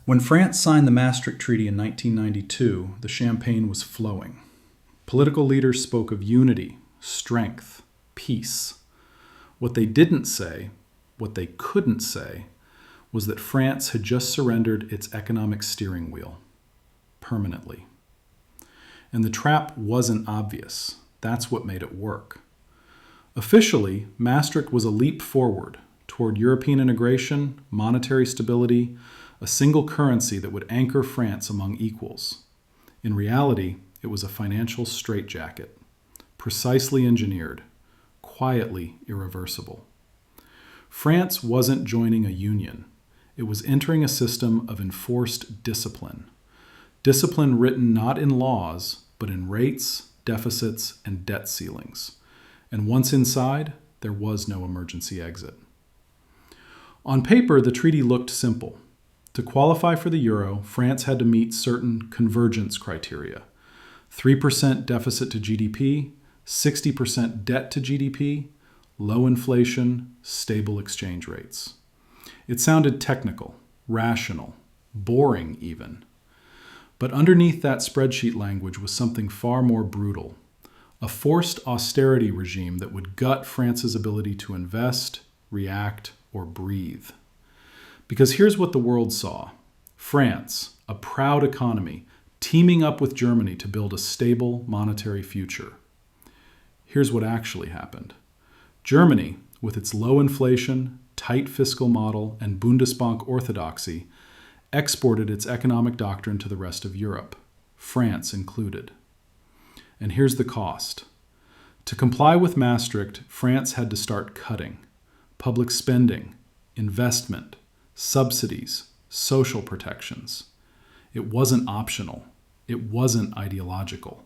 When France signed the Maastricht Treaty in 1992, the champagne was flowing. Political leaders spoke of unity, strength, peace. What they didn't say, what they couldn't say, was that France had just surrendered its economic steering wheel, permanently. And the trap wasn't obvious. That's what made it work. Officially, Maastricht was a leap forward toward European integration, monetary stability, a single currency that would anchor France among equals. In reality, it was a financial straitjacket, precisely engineered, quietly irreversible. France wasn't joining a union. It was entering a system of enforced discipline. Discipline written not in laws, but in rates, deficits, and debt ceilings. And once inside, there was no emergency exit. On paper, the treaty looked simple. To qualify for the euro, France had to meet certain convergence criteria: 3% deficit to GDP, 60% debt to GDP, low inflation, stable exchange rates. It sounded technical, rational, boring even. But underneath that spreadsheet language was something far more brutal: a forced austerity regime that would gut France's ability to invest, react, or breathe. Because here's what the world saw: France, a proud economy, teaming up with Germany to build a stable monetary future. Here's what actually happened. Germany, with its low inflation, tight fiscal model, and Bundesbank orthodoxy, exported its economic doctrine to the rest of Europe, France included. And here's the cost. To comply with Maastricht, France had to start cutting public spending, investment, subsidies, social protections. It wasn't optional. It wasn't ideological.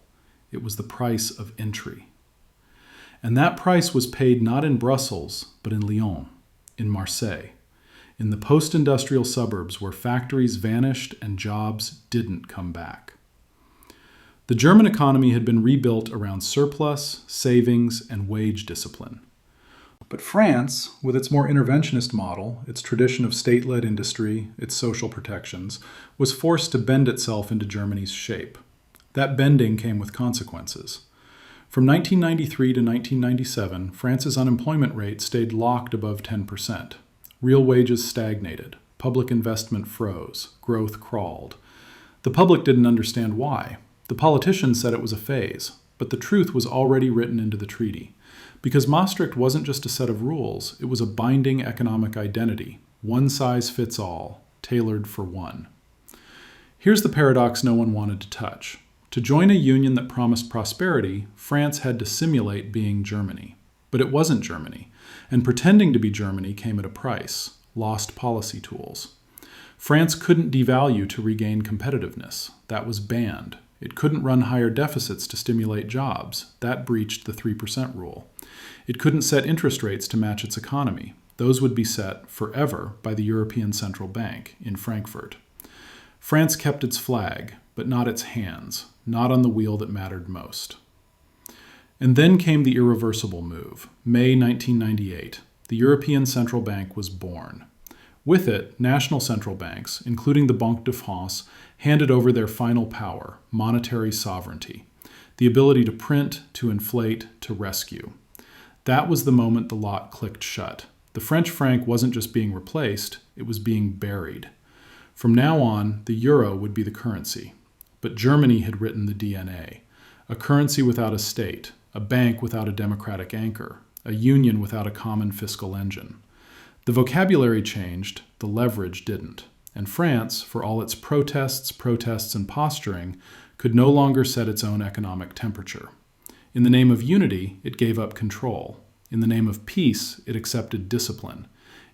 It was the price of entry. And that price was paid not in Brussels, but in Lyon, in Marseille, in the post-industrial suburbs where factories vanished and jobs didn't come back. The German economy had been rebuilt around surplus, savings, and wage discipline. But France, with its more interventionist model, its tradition of state-led industry, its social protections, was forced to bend itself into Germany's shape. That bending came with consequences. From 1993 to 1997, France's unemployment rate stayed locked above 10%. Real wages stagnated. Public investment froze. Growth crawled. The public didn't understand why. The politicians said it was a phase, but the truth was already written into the treaty. Because Maastricht wasn't just a set of rules, it was a binding economic identity, one size fits all, tailored for one. Here's the paradox no one wanted to touch. To join a union that promised prosperity, France had to simulate being Germany. But it wasn't Germany, and pretending to be Germany came at a price: lost policy tools. France couldn't devalue to regain competitiveness. That was banned. It couldn't run higher deficits to stimulate jobs. That breached the 3% rule. It couldn't set interest rates to match its economy. Those would be set forever by the European Central Bank in Frankfurt. France kept its flag, but not its hands, not on the wheel that mattered most. And then came the irreversible move. May 1998. The European Central Bank was born. With it, national central banks, including the Banque de France, handed over their final power: monetary sovereignty, the ability to print, to inflate, to rescue. That was the moment the lot clicked shut. The French franc wasn't just being replaced, it was being buried. From now on, the euro would be the currency. But Germany had written the DNA: a currency without a state, a bank without a democratic anchor, a union without a common fiscal engine. The vocabulary changed, the leverage didn't. And France, for all its protests, and posturing, could no longer set its own economic temperature. In the name of unity, it gave up control. In the name of peace, it accepted discipline.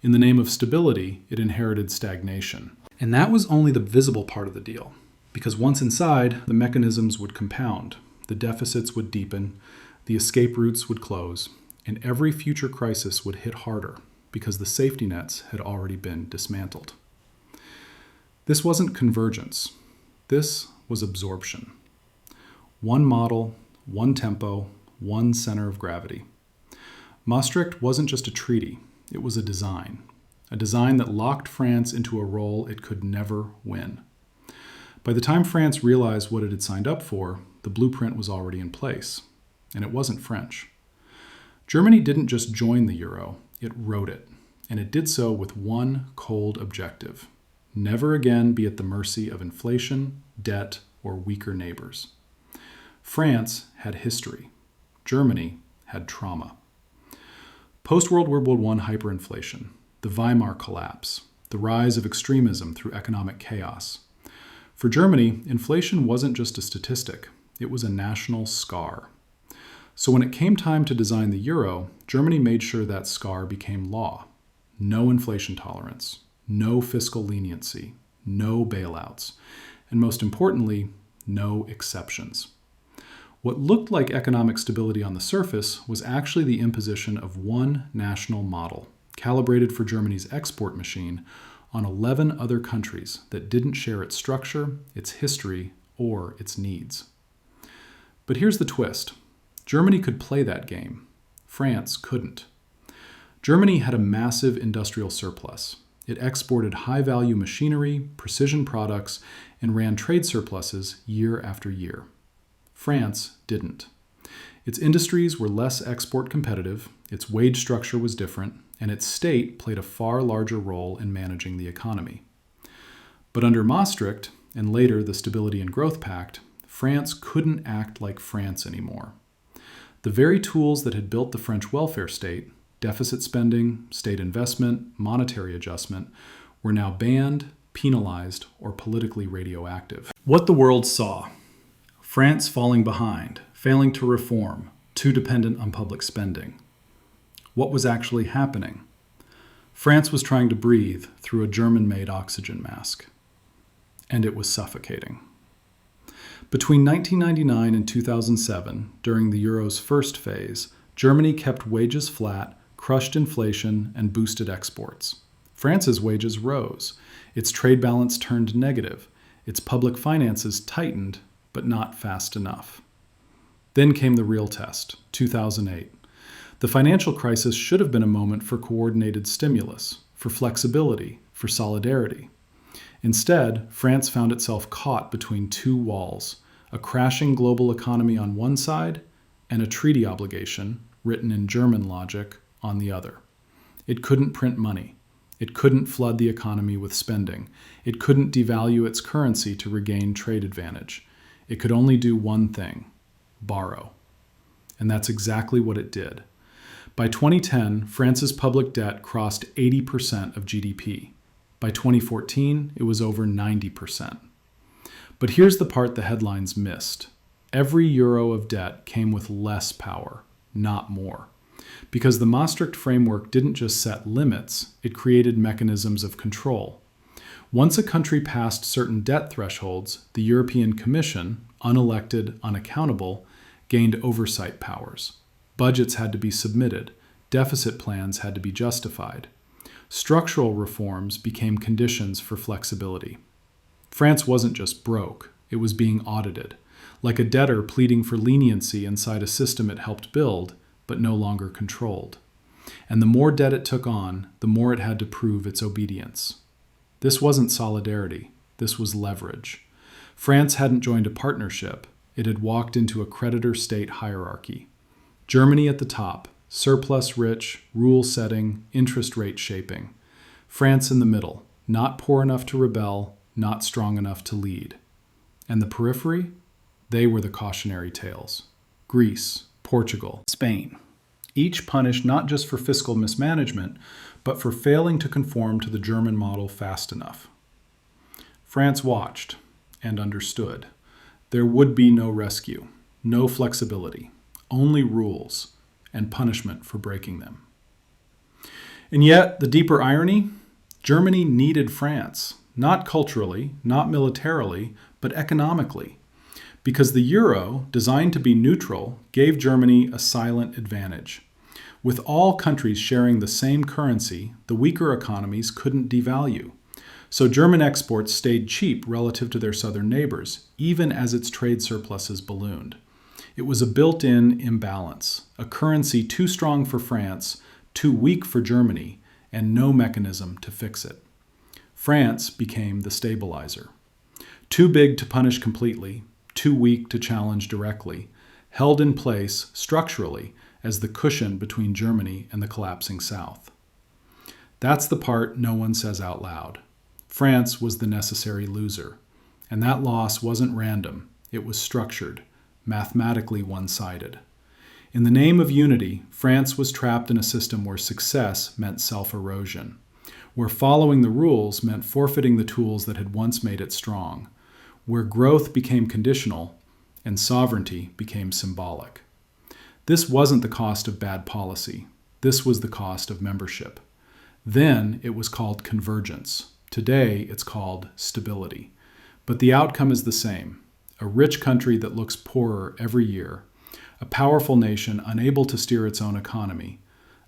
In the name of stability, it inherited stagnation. And that was only the visible part of the deal, because once inside, the mechanisms would compound, the deficits would deepen, the escape routes would close, and every future crisis would hit harder, because the safety nets had already been dismantled. This wasn't convergence. This was absorption. One model, one tempo, one center of gravity. Maastricht wasn't just a treaty. It was a design. a design that locked France into a role it could never win. By the time France realized what it had signed up for, the blueprint was already in place, and it wasn't French. Germany didn't just join the euro, it wrote it, and it did so with one cold objective: never again be at the mercy of inflation, debt, or weaker neighbors. France had history. Germany had trauma. Post-World War I hyperinflation, the Weimar collapse, the rise of extremism through economic chaos. For Germany, inflation wasn't just a statistic, it was a national scar. So when it came time to design the euro, Germany made sure that scar became law. No inflation tolerance, no fiscal leniency, no bailouts, and most importantly, no exceptions. What looked like economic stability on the surface was actually the imposition of one national model, calibrated for Germany's export machine, on 11 other countries that didn't share its structure, its history, or its needs. But here's the twist. Germany could play that game. France couldn't. Germany had a massive industrial surplus. It exported high-value machinery, precision products, and ran trade surpluses year after year. France didn't. Its industries were less export competitive, its wage structure was different, and its state played a far larger role in managing the economy. But under Maastricht, and later the Stability and Growth Pact, France couldn't act like France anymore. The very tools that had built the French welfare state, deficit spending, state investment, monetary adjustment, were now banned, penalized, or politically radioactive. What the world saw: France falling behind, failing to reform, too dependent on public spending. What was actually happening? France was trying to breathe through a German-made oxygen mask, and it was suffocating. Between 1999 and 2007, during the euro's first phase, Germany kept wages flat, crushed inflation, and boosted exports. France's wages rose. Its trade balance turned negative. Its public finances tightened, but not fast enough. Then came the real test, 2008. The financial crisis should have been a moment for coordinated stimulus, for flexibility, for solidarity. Instead, France found itself caught between two walls: a crashing global economy on one side and a treaty obligation, written in German logic, on the other. It couldn't print money. It couldn't flood the economy with spending. It couldn't devalue its currency to regain trade advantage. It could only do one thing: borrow. And that's exactly what it did. By 2010, France's public debt crossed 80% of GDP. By 2014, it was over 90%. But here's the part the headlines missed. Every euro of debt came with less power, not more. Because the Maastricht framework didn't just set limits, it created mechanisms of control. Once a country passed certain debt thresholds, the European Commission, unelected, unaccountable, gained oversight powers. Budgets had to be submitted. Deficit plans had to be justified. Structural reforms became conditions for flexibility. France wasn't just broke, it was being audited, like a debtor pleading for leniency inside a system it helped build, but no longer controlled. And the more debt it took on, the more it had to prove its obedience. This wasn't solidarity, this was leverage. France hadn't joined a partnership, it had walked into a creditor-state hierarchy. Germany at the top, surplus rich, rule setting, interest rate shaping. France in the middle, not poor enough to rebel, not strong enough to lead. And the periphery? They were the cautionary tales. Greece, Portugal, Spain. Each punished not just for fiscal mismanagement, but for failing to conform to the German model fast enough. France watched and understood. There would be no rescue, no flexibility, only rules and punishment for breaking them. And yet, the deeper irony, Germany needed France, not culturally, not militarily, but economically, because the euro, designed to be neutral, gave Germany a silent advantage. With all countries sharing the same currency, the weaker economies couldn't devalue. So German exports stayed cheap relative to their southern neighbors, even as its trade surpluses ballooned. It was a built-in imbalance, a currency too strong for France, too weak for Germany, and no mechanism to fix it. France became the stabilizer. Too big to punish completely, too weak to challenge directly, held in place structurally as the cushion between Germany and the collapsing South. That's the part no one says out loud. France was the necessary loser, and that loss wasn't random, it was structured, mathematically one-sided. In the name of unity, France was trapped in a system where success meant self-erosion, where following the rules meant forfeiting the tools that had once made it strong, where growth became conditional and sovereignty became symbolic. This wasn't the cost of bad policy. This was the cost of membership. Then it was called convergence. Today it's called stability. But the outcome is the same. A rich country that looks poorer every year, a powerful nation unable to steer its own economy,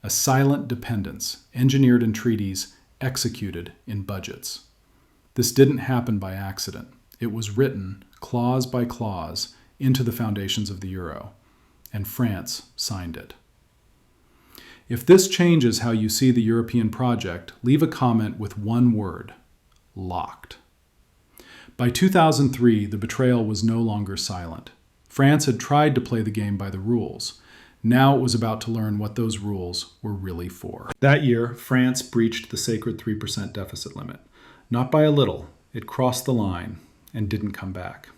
a silent dependence engineered in treaties, executed in budgets. This didn't happen by accident. It was written, clause by clause, into the foundations of the euro, and France signed it. If this changes how you see the European project, leave a comment with one word: locked. By 2003, the betrayal was no longer silent. France had tried to play the game by the rules. Now it was about to learn what those rules were really for. That year, France breached the sacred 3% deficit limit. Not by a little, it crossed the line and didn't come back.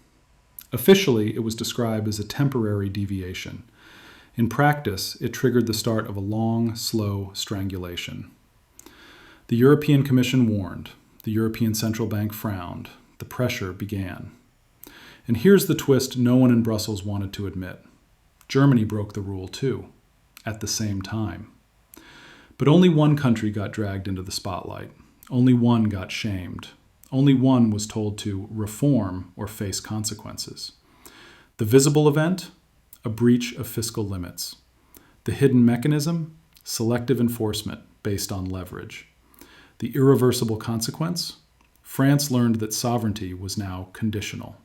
Officially, it was described as a temporary deviation. In practice, it triggered the start of a long, slow strangulation. The European Commission warned. The European Central Bank frowned. The pressure began. And here's the twist no one in Brussels wanted to admit. Germany broke the rule too, at the same time. But only one country got dragged into the spotlight. Only one got shamed. Only one was told to reform or face consequences. The visible event? A breach of fiscal limits. The hidden mechanism? Selective enforcement based on leverage. The irreversible consequence? France learned that sovereignty was now conditional.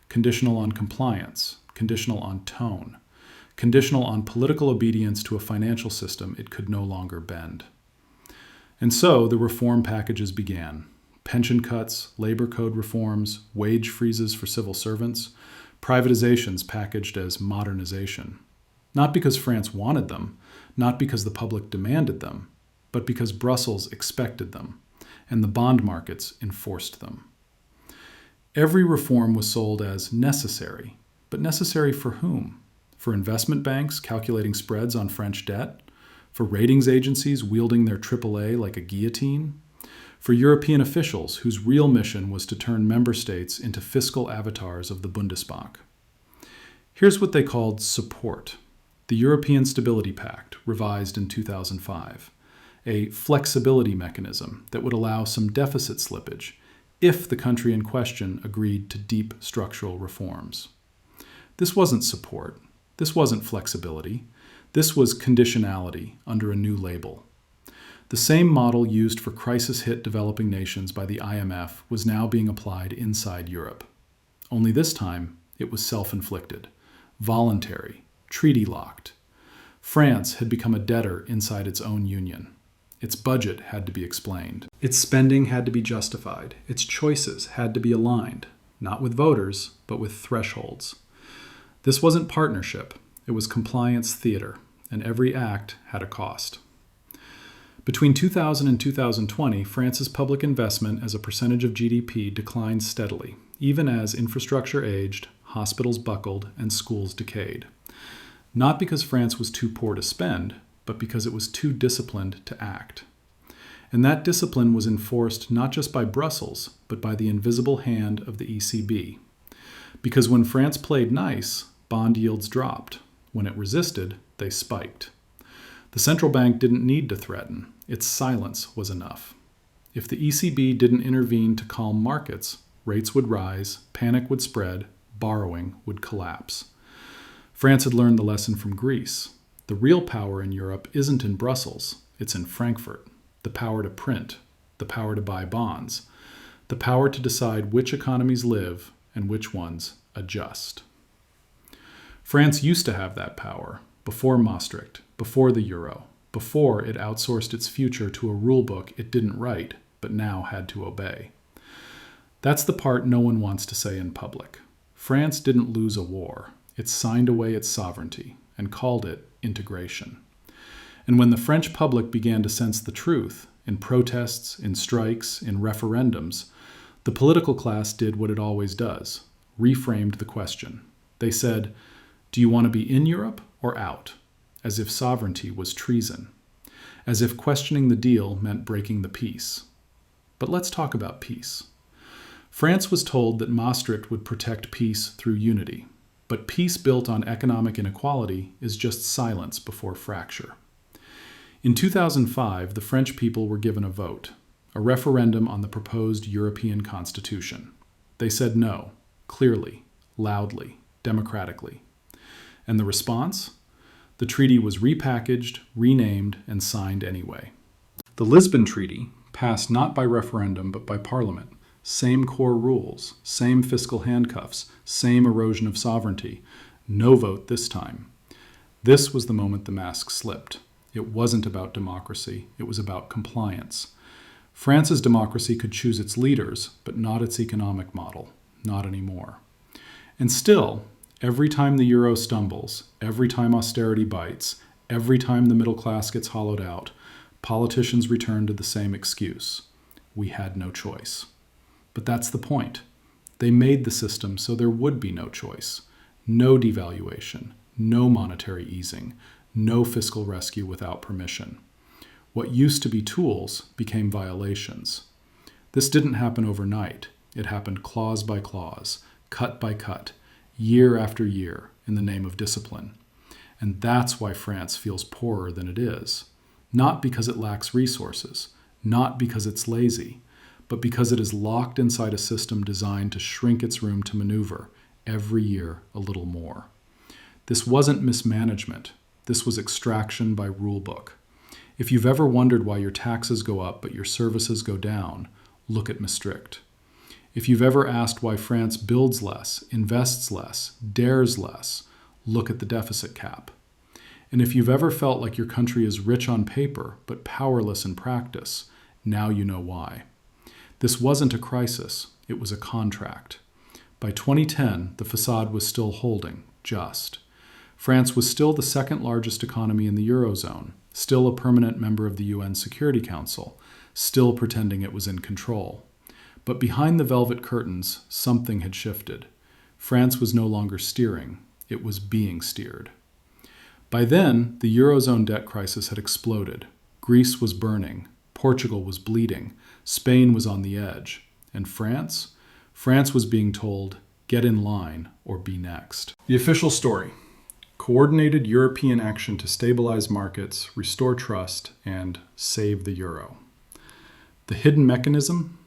Conditional on compliance, conditional on tone, conditional on political obedience to a financial system it could no longer bend. And so the reform packages began. Pension cuts, labor code reforms, wage freezes for civil servants, privatizations packaged as modernization. Not because France wanted them, not because the public demanded them, but because Brussels expected them, and the bond markets enforced them. Every reform was sold as necessary, but necessary for whom? For investment banks calculating spreads on French debt? For ratings agencies wielding their AAA like a guillotine? For European officials whose real mission was to turn member states into fiscal avatars of the Bundesbank? Here's what they called support. The European Stability Pact, revised in 2005. A flexibility mechanism that would allow some deficit slippage if the country in question agreed to deep structural reforms. This wasn't support. This wasn't flexibility. This was conditionality under a new label. The same model used for crisis-hit developing nations by the IMF was now being applied inside Europe. Only this time, it was self-inflicted, voluntary, treaty-locked. France had become a debtor inside its own union. Its budget had to be explained. Its spending had to be justified. Its choices had to be aligned, not with voters, but with thresholds. This wasn't partnership. It was compliance theater, and every act had a cost. Between 2000 and 2020, France's public investment as a percentage of GDP declined steadily, even as infrastructure aged, hospitals buckled, and schools decayed. Not because France was too poor to spend, but because it was too disciplined to act. And that discipline was enforced not just by Brussels, but by the invisible hand of the ECB. Because when France played nice, bond yields dropped. When it resisted, they spiked. The central bank didn't need to threaten. Its silence was enough. If the ECB didn't intervene to calm markets, rates would rise, panic would spread, borrowing would collapse. France had learned the lesson from Greece. The real power in Europe isn't in Brussels, it's in Frankfurt. The power to print, the power to buy bonds, the power to decide which economies live and which ones adjust. France used to have that power, before Maastricht, before the euro. Before, it outsourced its future to a rulebook it didn't write, but now had to obey. That's the part no one wants to say in public. France didn't lose a war. It signed away its sovereignty and called it integration. And when the French public began to sense the truth, in protests, in strikes, in referendums, the political class did what it always does, reframed the question. They said, do you want to be in Europe or out? As if sovereignty was treason. As if questioning the deal meant breaking the peace. But let's talk about peace. France was told that Maastricht would protect peace through unity, but peace built on economic inequality is just silence before fracture. In 2005, the French people were given a vote, a referendum on the proposed European Constitution. They said no, clearly, loudly, democratically. And the response? The treaty was repackaged, renamed, and signed anyway. The Lisbon Treaty, passed not by referendum but by Parliament, same core rules, same fiscal handcuffs, same erosion of sovereignty. No vote this time. This was the moment the mask slipped. It wasn't about democracy. It was about compliance. France's democracy could choose its leaders, but not its economic model. Not anymore. And still, every time the euro stumbles, every time austerity bites, every time the middle class gets hollowed out, politicians return to the same excuse. We had no choice. But that's the point. They made the system so there would be no choice. No devaluation, no monetary easing, no fiscal rescue without permission. What used to be tools became violations. This didn't happen overnight. It happened clause by clause, cut by cut, year after year, in the name of discipline. And that's why France feels poorer than it is. Not because it lacks resources, not because it's lazy, but because it is locked inside a system designed to shrink its room to maneuver, every year a little more. This wasn't mismanagement. This was extraction by rulebook. If you've ever wondered why your taxes go up but your services go down, look at Maastricht. If you've ever asked why France builds less, invests less, dares less, look at the deficit cap. And if you've ever felt like your country is rich on paper but powerless in practice, now you know why. This wasn't a crisis, it was a contract. By 2010, the facade was still holding, just. France was still the second largest economy in the Eurozone, still a permanent member of the UN Security Council, still pretending it was in control. But behind the velvet curtains, something had shifted. France was no longer steering, it was being steered. By then, the Eurozone debt crisis had exploded. Greece was burning, Portugal was bleeding, Spain was on the edge. And France? France was being told, get in line or be next. The official story. Coordinated European action to stabilize markets, restore trust, and save the euro. The hidden mechanism?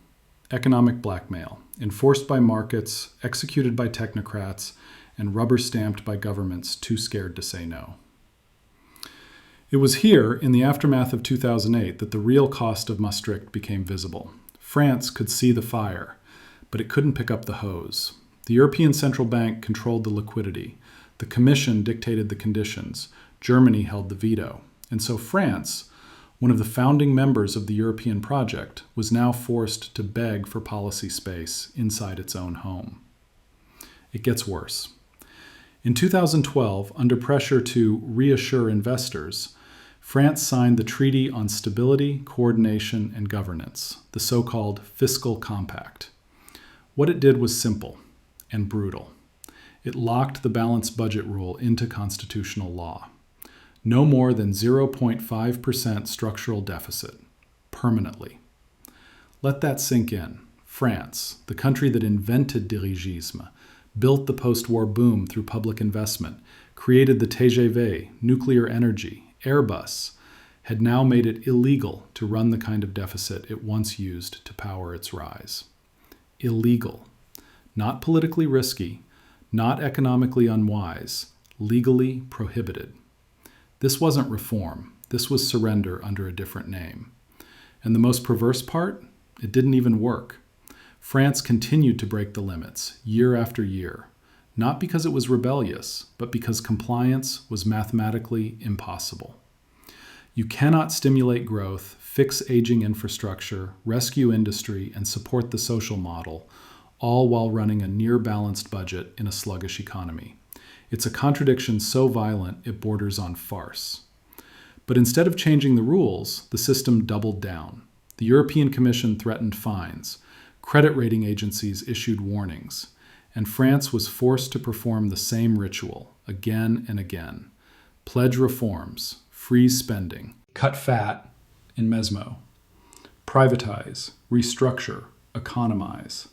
Economic blackmail, enforced by markets, executed by technocrats, and rubber-stamped by governments too scared to say no. It was here, in the aftermath of 2008, that the real cost of Maastricht became visible. France could see the fire, but it couldn't pick up the hose. The European Central Bank controlled the liquidity. The Commission dictated the conditions. Germany held the veto. And so France, one of the founding members of the European project, was now forced to beg for policy space inside its own home. It gets worse. In 2012, under pressure to reassure investors, France signed the Treaty on Stability, Coordination, and Governance, the so-called Fiscal Compact. What it did was simple and brutal. It locked the balanced budget rule into constitutional law. No more than 0.5% structural deficit, permanently. Let that sink in. France, the country that invented dirigisme, built the post-war boom through public investment, created the TGV, nuclear energy, Airbus, had now made it illegal to run the kind of deficit it once used to power its rise. Illegal. Not politically risky, not economically unwise, legally prohibited. This wasn't reform. This was surrender under a different name. And the most perverse part? It didn't even work. France continued to break the limits, year after year, not because it was rebellious, but because compliance was mathematically impossible. You cannot stimulate growth, fix aging infrastructure, rescue industry, and support the social model, all while running a near-balanced budget in a sluggish economy. It's a contradiction so violent it borders on farce. But instead of changing the rules, the system doubled down. The European Commission threatened fines, credit rating agencies issued warnings, and France was forced to perform the same ritual again and again. Pledge reforms, freeze spending, cut fat in mesmo, privatize, restructure, economize.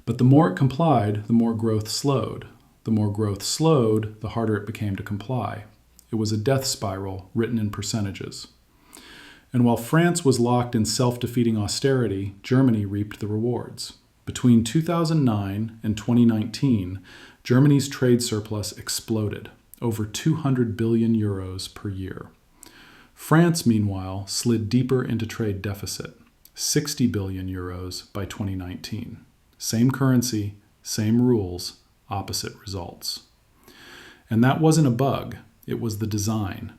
But the more it complied, the more growth slowed. The more growth slowed, the harder it became to comply. It was a death spiral written in percentages. And while France was locked in self-defeating austerity, Germany reaped the rewards. Between 2009 and 2019, Germany's trade surplus exploded, over 200 billion euros per year. France, meanwhile, slid deeper into trade deficit, 60 billion euros by 2019. Same currency, same rules, opposite results. And that wasn't a bug, it was the design.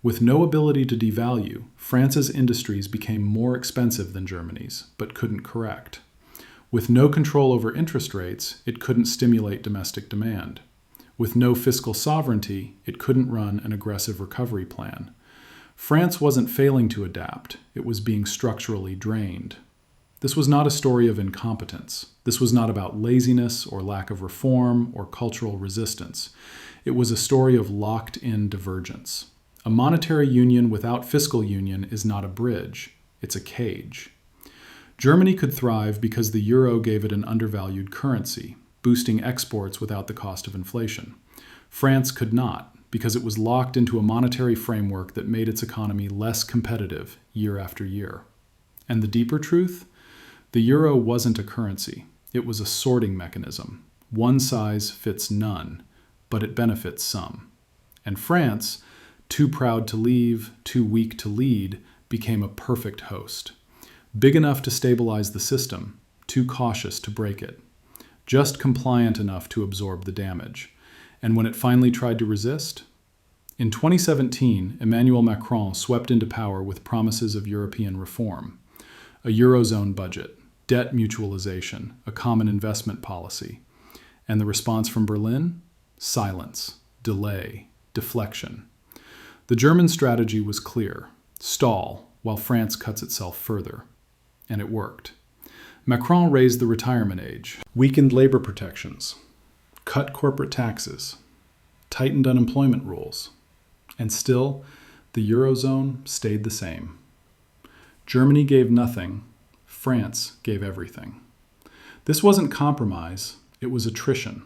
With no ability to devalue, France's industries became more expensive than Germany's, but couldn't correct. With no control over interest rates, it couldn't stimulate domestic demand. With no fiscal sovereignty, it couldn't run an aggressive recovery plan. France wasn't failing to adapt, it was being structurally drained. This was not a story of incompetence. This was not about laziness or lack of reform or cultural resistance. It was a story of locked-in divergence. A monetary union without fiscal union is not a bridge, it's a cage. Germany could thrive because the euro gave it an undervalued currency, boosting exports without the cost of inflation. France could not, because it was locked into a monetary framework that made its economy less competitive year after year. And the deeper truth? The euro wasn't a currency. It was a sorting mechanism. One size fits none, but it benefits some. And France, too proud to leave, too weak to lead, became a perfect host. Big enough to stabilize the system, too cautious to break it. Just compliant enough to absorb the damage. And when it finally tried to resist? In 2017, Emmanuel Macron swept into power with promises of European reform. A Eurozone budget, debt mutualization, a common investment policy. And the response from Berlin? Silence, delay, deflection. The German strategy was clear. Stall, while France cuts itself further. And it worked. Macron raised the retirement age, weakened labor protections, cut corporate taxes, tightened unemployment rules. And still, the Eurozone stayed the same. Germany gave nothing. France gave everything. This wasn't compromise, it was attrition.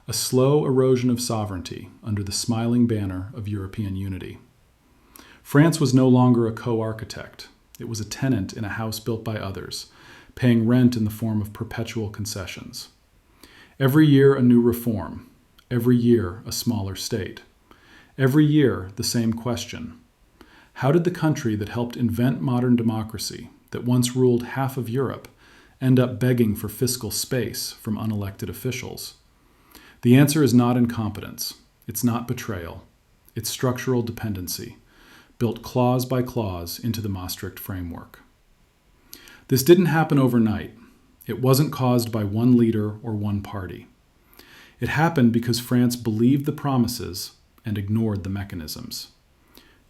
A slow erosion of sovereignty under the smiling banner of European unity. France was no longer a co-architect. It was a tenant in a house built by others, paying rent in the form of perpetual concessions. Every year a new reform. Every year a smaller state. Every year the same question. How did the country that helped invent modern democracy, that once ruled half of Europe, end up begging for fiscal space from unelected officials? The answer is not incompetence. It's not betrayal. It's structural dependency, built clause by clause into the Maastricht framework. This didn't happen overnight. It wasn't caused by one leader or one party. It happened because France believed the promises and ignored the mechanisms.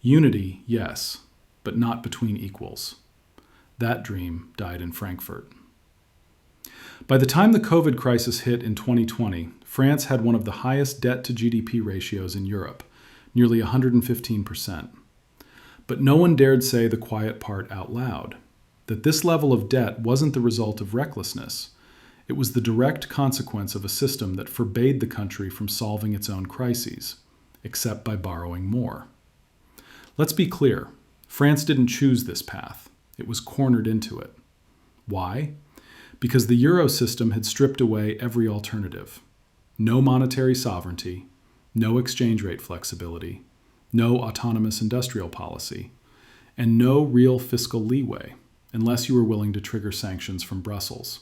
Unity, yes, but not between equals. That dream died in Frankfurt. By the time the COVID crisis hit in 2020, France had one of the highest debt-to-GDP ratios in Europe, nearly 115%. But no one dared say the quiet part out loud, that this level of debt wasn't the result of recklessness. It was the direct consequence of a system that forbade the country from solving its own crises, except by borrowing more. Let's be clear, France didn't choose this path. It was cornered into it. Why? Because the euro system had stripped away every alternative. No monetary sovereignty, no exchange rate flexibility, no autonomous industrial policy, and no real fiscal leeway, unless you were willing to trigger sanctions from Brussels.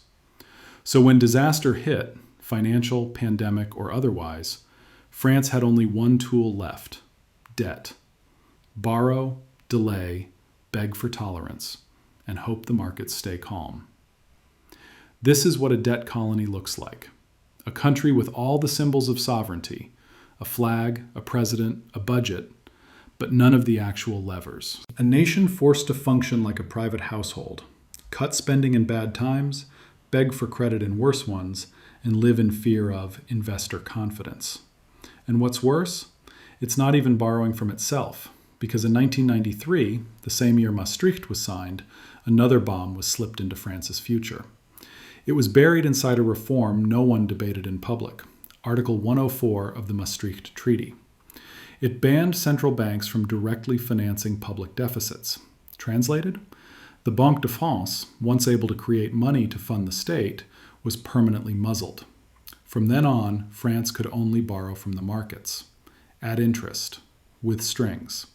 So when disaster hit, financial, pandemic, or otherwise, France had only one tool left: debt. Borrow, delay, beg for tolerance, and hope the markets stay calm. This is what a debt colony looks like. A country with all the symbols of sovereignty, a flag, a president, a budget, but none of the actual levers. A nation forced to function like a private household, cut spending in bad times, beg for credit in worse ones, and live in fear of investor confidence. And what's worse, it's not even borrowing from itself, because in 1993, the same year Maastricht was signed, another bomb was slipped into France's future. It was buried inside a reform no one debated in public, Article 104 of the Maastricht Treaty. It banned central banks from directly financing public deficits. Translated? The Banque de France, once able to create money to fund the state, was permanently muzzled. From then on, France could only borrow from the markets, at interest, with strings.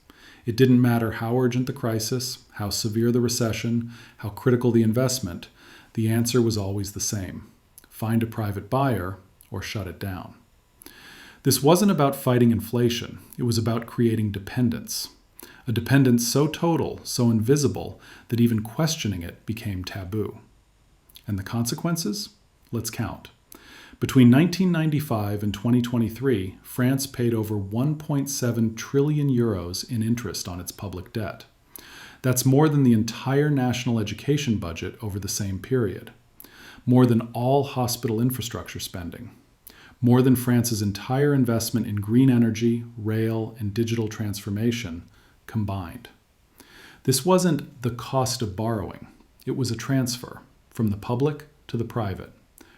It didn't matter how urgent the crisis, how severe the recession, how critical the investment, the answer was always the same: find a private buyer or shut it down. This wasn't about fighting inflation, it was about creating dependence. A dependence so total, so invisible, that even questioning it became taboo. And the consequences? Let's count. Between 1995 and 2023, France paid over 1.7 trillion euros in interest on its public debt. That's more than the entire national education budget over the same period. More than all hospital infrastructure spending. More than France's entire investment in green energy, rail, and digital transformation combined. This wasn't the cost of borrowing. It was a transfer from the public to the private,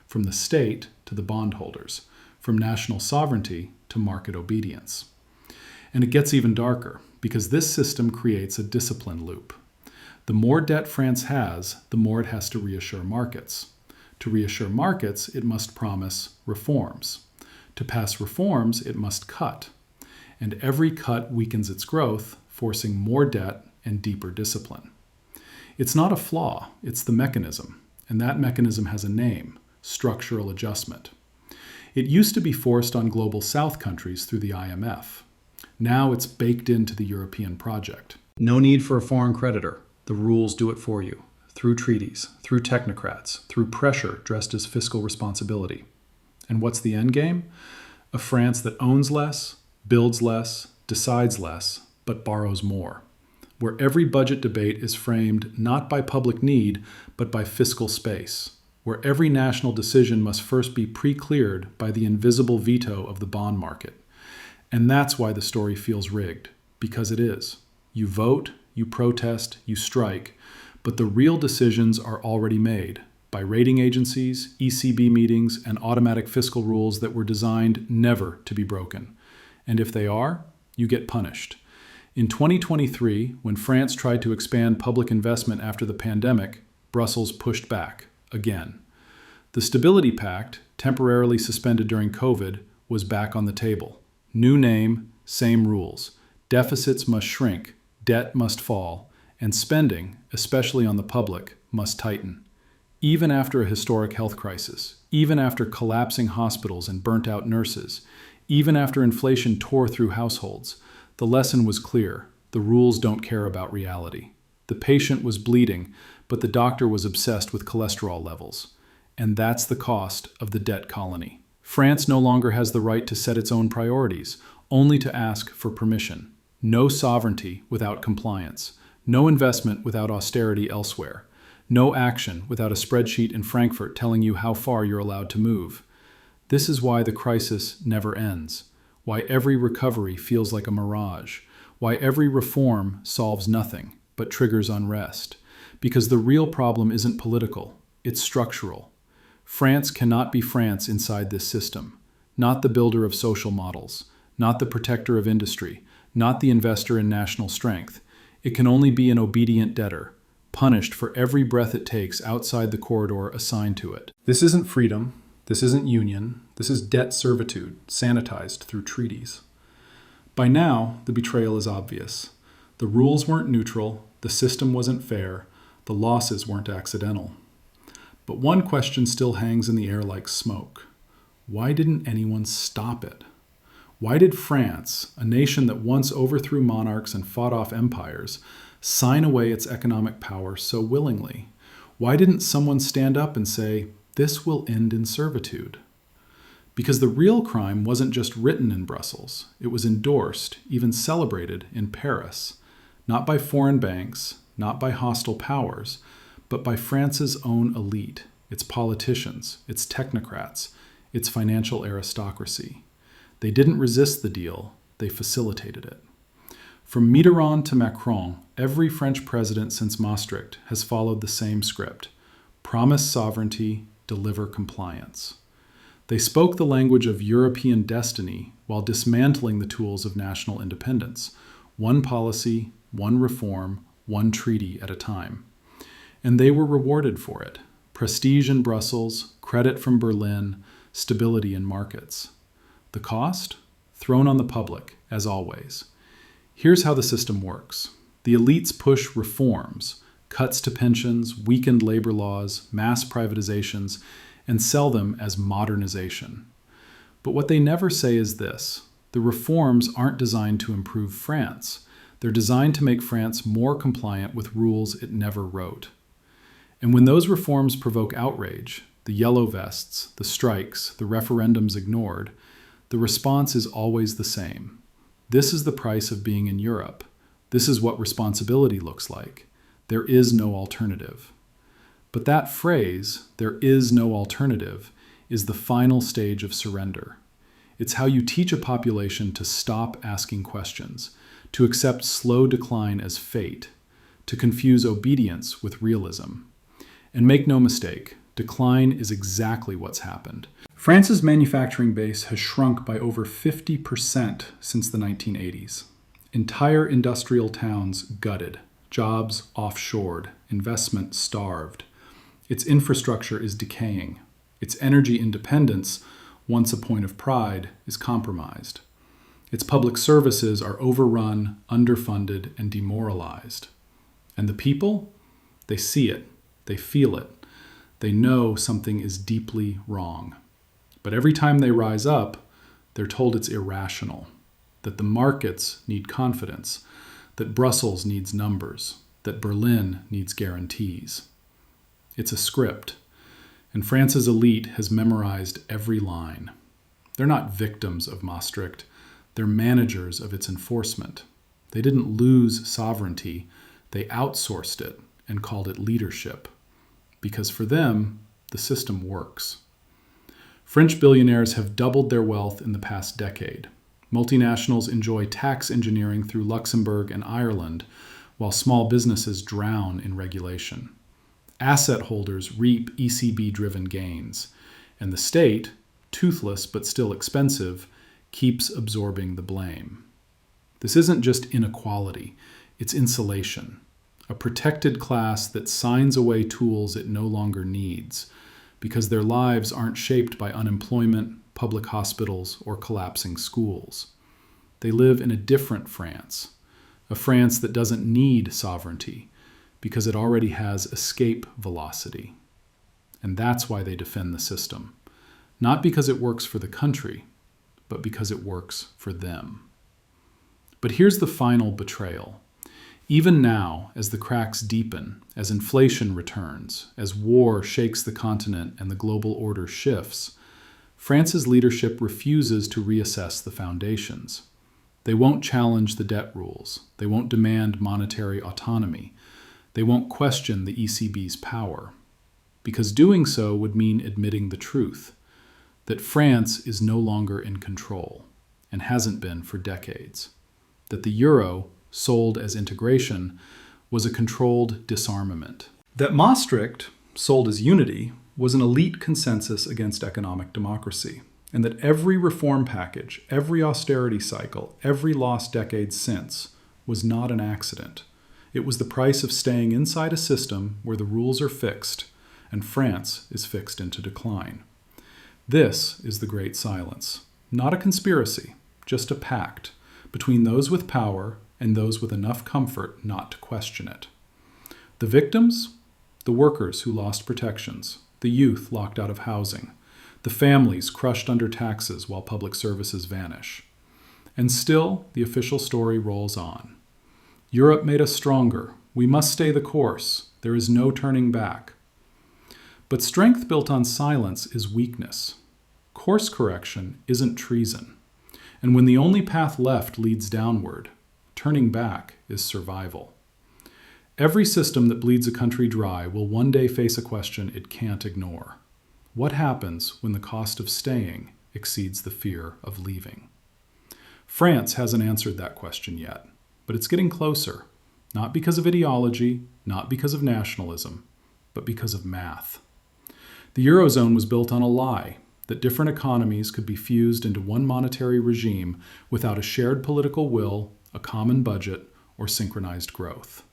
from the state to the bondholders, from national sovereignty to market obedience. And it gets even darker, because this system creates a discipline loop. The more debt France has, the more it has to reassure markets. To reassure markets, it must promise reforms. To pass reforms, it must cut. And every cut weakens its growth, forcing more debt and deeper discipline. It's not a flaw, it's the mechanism. And that mechanism has a name: structural adjustment. It used to be forced on global South countries through the IMF. Now it's baked into the European project. No need for a foreign creditor. The rules do it for you, through treaties, through technocrats, through pressure dressed as fiscal responsibility. And what's the end game? A France that owns less, builds less, decides less, but borrows more. Where every budget debate is framed not by public need, but by fiscal space. Where every national decision must first be pre-cleared by the invisible veto of the bond market. And that's why the story feels rigged, because it is. You vote, you protest, you strike, but the real decisions are already made by rating agencies, ECB meetings, and automatic fiscal rules that were designed never to be broken. And if they are, you get punished. In 2023, when France tried to expand public investment after the pandemic, Brussels pushed back, again. The Stability Pact, temporarily suspended during COVID, was back on the table. New name, same rules. Deficits must shrink, debt must fall, and spending, especially on the public, must tighten. Even after a historic health crisis, even after collapsing hospitals and burnt-out nurses, even after inflation tore through households, the lesson was clear: the rules don't care about reality. The patient was bleeding, but the doctor was obsessed with cholesterol levels. And that's the cost of the debt colony. France no longer has the right to set its own priorities, only to ask for permission. No sovereignty without compliance. No investment without austerity elsewhere. No action without a spreadsheet in Frankfurt telling you how far you're allowed to move. This is why the crisis never ends. Why every recovery feels like a mirage. Why every reform solves nothing, but triggers unrest. Because the real problem isn't political, it's structural. France cannot be France inside this system. Not the builder of social models. Not the protector of industry. Not the investor in national strength. It can only be an obedient debtor, punished for every breath it takes outside the corridor assigned to it. This isn't freedom. This isn't union. This is debt servitude, sanitized through treaties. By now, the betrayal is obvious. The rules weren't neutral, the system wasn't fair, the losses weren't accidental. But one question still hangs in the air like smoke. Why didn't anyone stop it? Why did France, a nation that once overthrew monarchs and fought off empires, sign away its economic power so willingly? Why didn't someone stand up and say, "This will end in servitude"? Because the real crime wasn't just written in Brussels. It was endorsed, even celebrated, in Paris, not by foreign banks, not by hostile powers, but by France's own elite, its politicians, its technocrats, its financial aristocracy. They didn't resist the deal, they facilitated it. From Mitterrand to Macron, every French president since Maastricht has followed the same script: promise sovereignty, deliver compliance. They spoke the language of European destiny while dismantling the tools of national independence, one policy, one reform, one treaty at a time. And they were rewarded for it: prestige in Brussels, credit from Berlin, stability in markets. The cost? Thrown on the public, as always. Here's how the system works. The elites push reforms, cuts to pensions, weakened labor laws, mass privatizations, and sell them as modernization. But what they never say is this: the reforms aren't designed to improve France. They're designed to make France more compliant with rules it never wrote. And when those reforms provoke outrage, the yellow vests, the strikes, the referendums ignored, the response is always the same. This is the price of being in Europe. This is what responsibility looks like. There is no alternative. But that phrase, "there is no alternative," is the final stage of surrender. It's how you teach a population to stop asking questions, to accept slow decline as fate, to confuse obedience with realism. And make no mistake, decline is exactly what's happened. France's manufacturing base has shrunk by over 50% since the 1980s. Entire industrial towns gutted, jobs offshored, investment starved. Its infrastructure is decaying. Its energy independence, once a point of pride, is compromised. Its public services are overrun, underfunded, and demoralized. And the people? They see it. They feel it. They know something is deeply wrong. But every time they rise up, they're told it's irrational, that the markets need confidence, that Brussels needs numbers, that Berlin needs guarantees. It's a script, and France's elite has memorized every line. They're not victims of Maastricht, they're managers of its enforcement. They didn't lose sovereignty, they outsourced it and called it leadership. Because for them, the system works. French billionaires have doubled their wealth in the past decade. Multinationals enjoy tax engineering through Luxembourg and Ireland, while small businesses drown in regulation. Asset holders reap ECB-driven gains, and the state, toothless but still expensive, keeps absorbing the blame. This isn't just inequality, it's insulation, a protected class that signs away tools it no longer needs, because their lives aren't shaped by unemployment, public hospitals, or collapsing schools. They live in a different France, a France that doesn't need sovereignty, because it already has escape velocity. And that's why they defend the system. Not because it works for the country, but because it works for them. But here's the final betrayal. Even now, as the cracks deepen, as inflation returns, as war shakes the continent and the global order shifts, France's leadership refuses to reassess the foundations. They won't challenge the debt rules. They won't demand monetary autonomy. They won't question the ECB's power. Because doing so would mean admitting the truth, that France is no longer in control, and hasn't been for decades. That the euro, sold as integration, was a controlled disarmament. That Maastricht, sold as unity, was an elite consensus against economic democracy, and that every reform package, every austerity cycle, every lost decade since was not an accident. It was the price of staying inside a system where the rules are fixed, and France is fixed into decline. This is the Great Silence, not a conspiracy, just a pact between those with power and those with enough comfort not to question it. The victims? The workers who lost protections, the youth locked out of housing, the families crushed under taxes while public services vanish. And still, the official story rolls on. Europe made us stronger. We must stay the course. There is no turning back. But strength built on silence is weakness. Course correction isn't treason. And when the only path left leads downward, turning back is survival. Every system that bleeds a country dry will one day face a question it can't ignore. What happens when the cost of staying exceeds the fear of leaving? France hasn't answered that question yet, but it's getting closer, not because of ideology, not because of nationalism, but because of math. The Eurozone was built on a lie that different economies could be fused into one monetary regime without a shared political will, a common budget, or synchronized growth.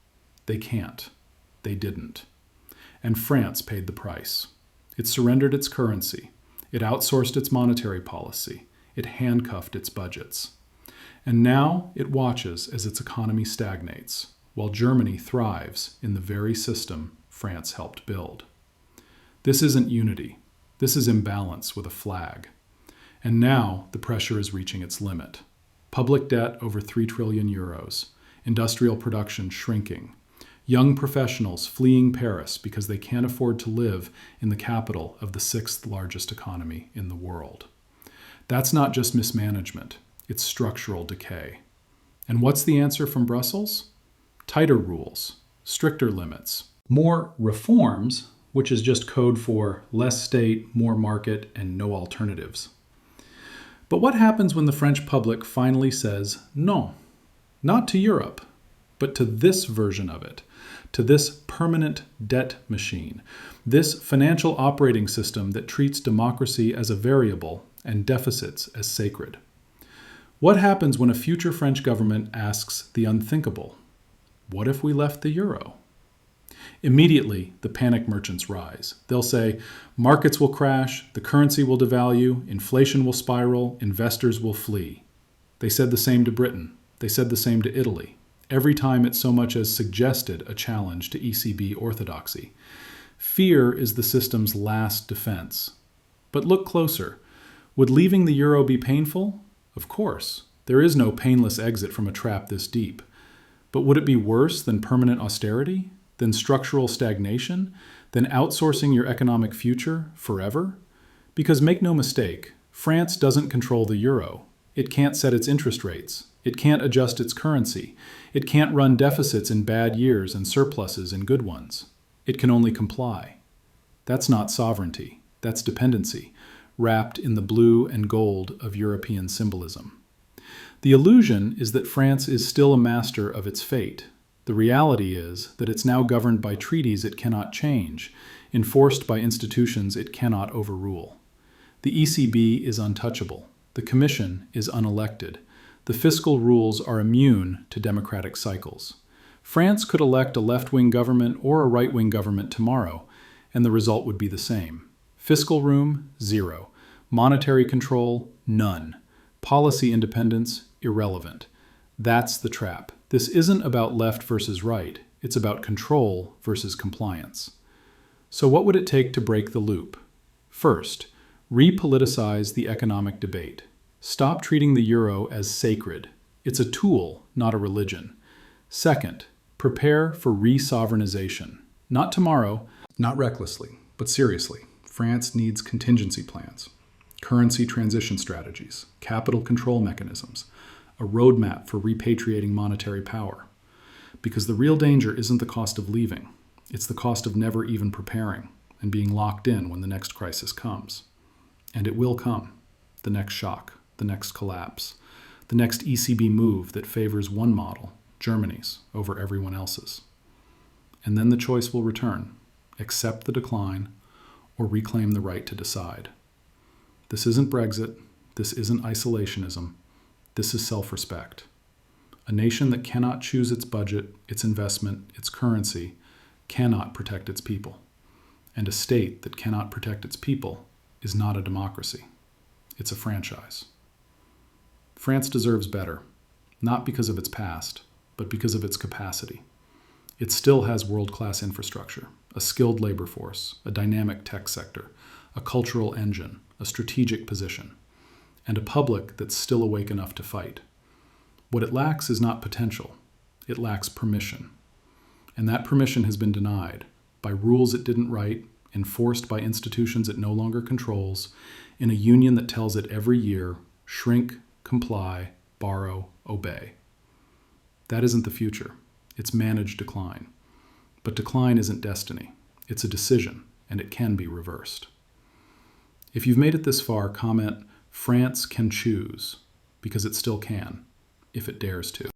They can't. They didn't. And France paid the price. It surrendered its currency. It outsourced its monetary policy. It handcuffed its budgets. And now it watches as its economy stagnates, while Germany thrives in the very system France helped build. This isn't unity. This is imbalance with a flag. And now the pressure is reaching its limit. Public debt over 3 trillion euros. Industrial production shrinking. Young professionals fleeing Paris because they can't afford to live in the capital of the 6th largest economy in the world. That's not just mismanagement. It's structural decay. And what's the answer from Brussels? Tighter rules, stricter limits, more reforms, which is just code for less state, more market, and no alternatives. But what happens when the French public finally says no, not to Europe, but to this version of it, to this permanent debt machine, this financial operating system that treats democracy as a variable and deficits as sacred? What happens when a future French government asks the unthinkable? What if we left the euro? Immediately, the panic merchants rise. They'll say, markets will crash, the currency will devalue, inflation will spiral, investors will flee. They said the same to Britain. They said the same to Italy. Every time it so much as suggested a challenge to ECB orthodoxy. Fear is the system's last defense. But look closer. Would leaving the euro be painful? Of course. There is no painless exit from a trap this deep. But would it be worse than permanent austerity? Than structural stagnation? Than outsourcing your economic future forever? Because make no mistake, France doesn't control the euro. It can't set its interest rates. It can't adjust its currency. It can't run deficits in bad years and surpluses in good ones. It can only comply. That's not sovereignty. That's dependency, wrapped in the blue and gold of European symbolism. The illusion is that France is still a master of its fate. The reality is that it's now governed by treaties it cannot change, enforced by institutions it cannot overrule. The ECB is untouchable. The Commission is unelected. The fiscal rules are immune to democratic cycles. France could elect a left-wing government or a right-wing government tomorrow, and the result would be the same. Fiscal room, 0. Monetary control, none. Policy independence, irrelevant. That's the trap. This isn't about left versus right. It's about control versus compliance. So what would it take to break the loop? First, repoliticize the economic debate. Stop treating the euro as sacred. It's a tool, not a religion. Second, prepare for re-sovereignization. Not tomorrow, not recklessly, but seriously. France needs contingency plans, currency transition strategies, capital control mechanisms, a roadmap for repatriating monetary power. Because the real danger isn't the cost of leaving. It's the cost of never even preparing and being locked in when the next crisis comes. And it will come. The next shock, the next collapse, the next ECB move that favors one model, Germany's, over everyone else's. And then the choice will return. Accept the decline or reclaim the right to decide. This isn't Brexit. This isn't isolationism. This is self-respect. A nation that cannot choose its budget, its investment, its currency, cannot protect its people. And a state that cannot protect its people is not a democracy. It's a franchise. France deserves better, not because of its past, but because of its capacity. It still has world-class infrastructure, a skilled labor force, a dynamic tech sector, a cultural engine, a strategic position, and a public that's still awake enough to fight. What it lacks is not potential. It lacks permission. And that permission has been denied by rules it didn't write, enforced by institutions it no longer controls, in a union that tells it every year, shrink, comply, borrow, obey. That isn't the future. It's managed decline. But decline isn't destiny. It's a decision, and it can be reversed. If you've made it this far, comment, France can choose, because it still can, if it dares to.